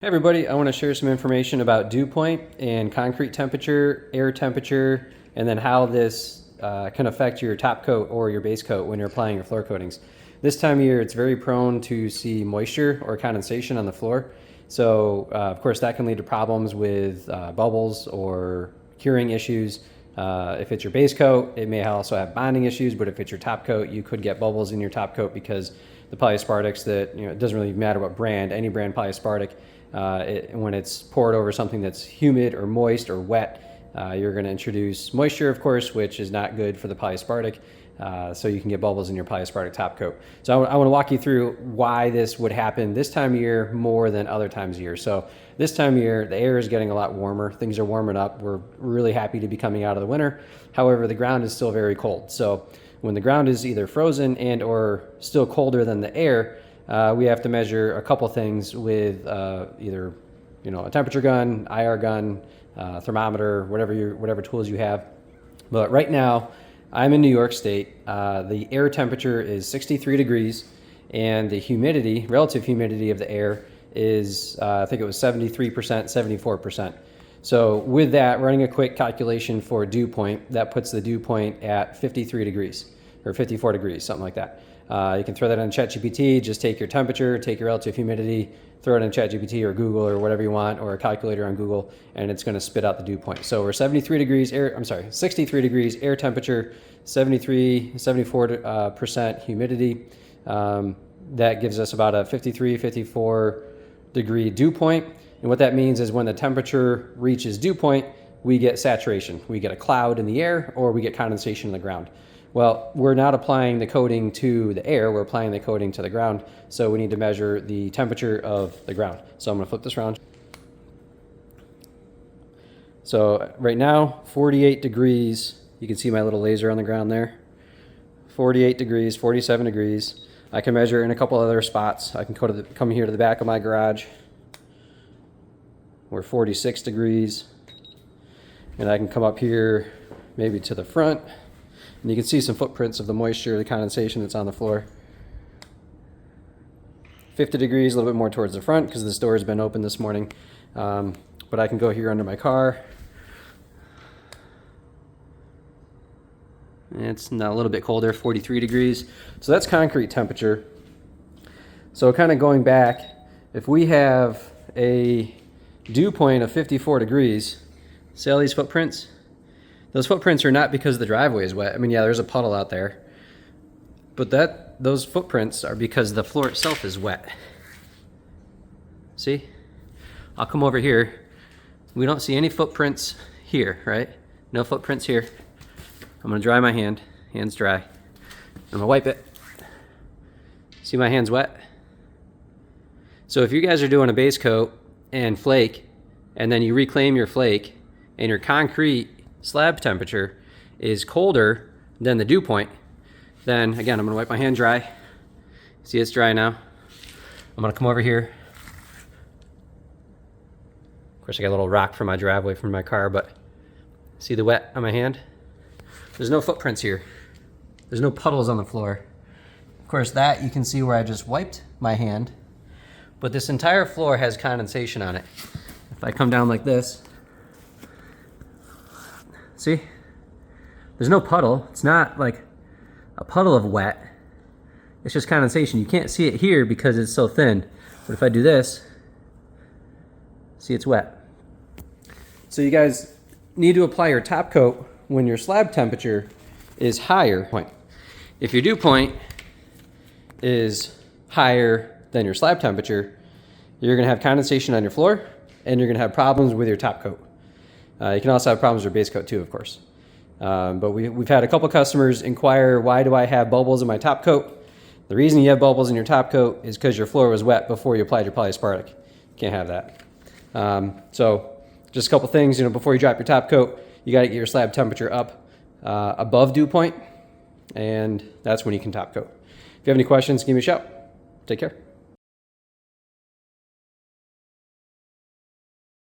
Hey everybody, I want to share some information about dew point and concrete temperature, air temperature, and then how this can affect your top coat or your base coat when you're applying your floor coatings. This time of year, it's very prone to see moisture or condensation on the floor. So of course that can lead to problems with bubbles or curing issues. If it's your base coat, it may also have bonding issues, but if it's your top coat, you could get bubbles in your top coat because the polyaspartics that, it doesn't really matter what brand, any brand polyaspartic, when it's poured over something that's humid or moist or wet, you're going to introduce moisture, of course, which is not good for the polyaspartic. So you can get bubbles in your polyaspartic top coat. So I want to walk you through why this would happen this time of year more than other times of year. So this time of year, the air is getting a lot warmer. Things are warming up. We're really happy to be coming out of the winter. However, the ground is still very cold. So when the ground is either frozen and or still colder than the air, we have to measure a couple things with either a temperature gun, IR gun, thermometer, whatever tools you have. But right now, I'm in New York State. The air temperature is 63 degrees, and the humidity, relative humidity of the air is, I think it was 73%, 74%. So with that, running a quick calculation for dew point, that puts the dew point at 53 degrees, or 54 degrees, something like that. You can throw that on ChatGPT, just take your temperature, take your relative humidity, throw it in ChatGPT or Google or whatever you want, or a calculator on Google, and it's going to spit out the dew point. So we're 63 degrees air, 63 degrees air temperature, 74% humidity. That gives us about a 53, 54 degree dew point. And what that means is when the temperature reaches dew point, we get saturation. We get a cloud in the air or we get condensation in the ground. Well, we're not applying the coating to the air, we're applying the coating to the ground, so we need to measure the temperature of the ground. So I'm going to flip this around. So right now, 48 degrees. You can see my little laser on the ground there. 48 degrees, 47 degrees. I can measure in a couple other spots. I can come here to the back of my garage. We're 46 degrees. And I can come up here maybe to the front. And you can see some footprints of the moisture, the condensation that's on the floor. 50 degrees, a little bit more towards the front because this door has been open this morning. But I can go here under my car. It's now a little bit colder, 43 degrees. So that's concrete temperature. So kind of going back, if we have a dew point of 54 degrees, see all these footprints? Those footprints are not because the driveway is wet. I mean, yeah, there's a puddle out there. But those footprints are because the floor itself is wet. See? I'll come over here. We don't see any footprints here, right? No footprints here. I'm gonna dry my hand. Hand's dry. I'm gonna wipe it. See my hand's wet? So if you guys are doing a base coat and flake, and then you reclaim your flake, and your concrete slab temperature is colder than the dew point, then again, I'm gonna wipe my hand dry. See, it's dry now. I'm gonna come over here. Of course, I got a little rock from my driveway from my car, but see the wet on my hand? There's no footprints here. There's no puddles on the floor. Of course, that you can see where I just wiped my hand, but this entire floor has condensation on it. If I come down like this, see? There's no puddle. It's not like a puddle of wet. It's just condensation. You can't see it here because it's so thin. But if I do this, see, it's wet. So you guys need to apply your top coat when your slab temperature is higher. If your dew point is higher than your slab temperature, you're gonna have condensation on your floor and you're gonna have problems with your top coat. You can also have problems with your base coat too, of course. But we've had a couple customers inquire, why do I have bubbles in my top coat? The reason you have bubbles in your top coat is because your floor was wet before you applied your polyaspartic. Can't have that. So just a couple things, before you drop your top coat, you gotta get your slab temperature up above dew point, and that's when you can top coat. If you have any questions, give me a shout. Take care.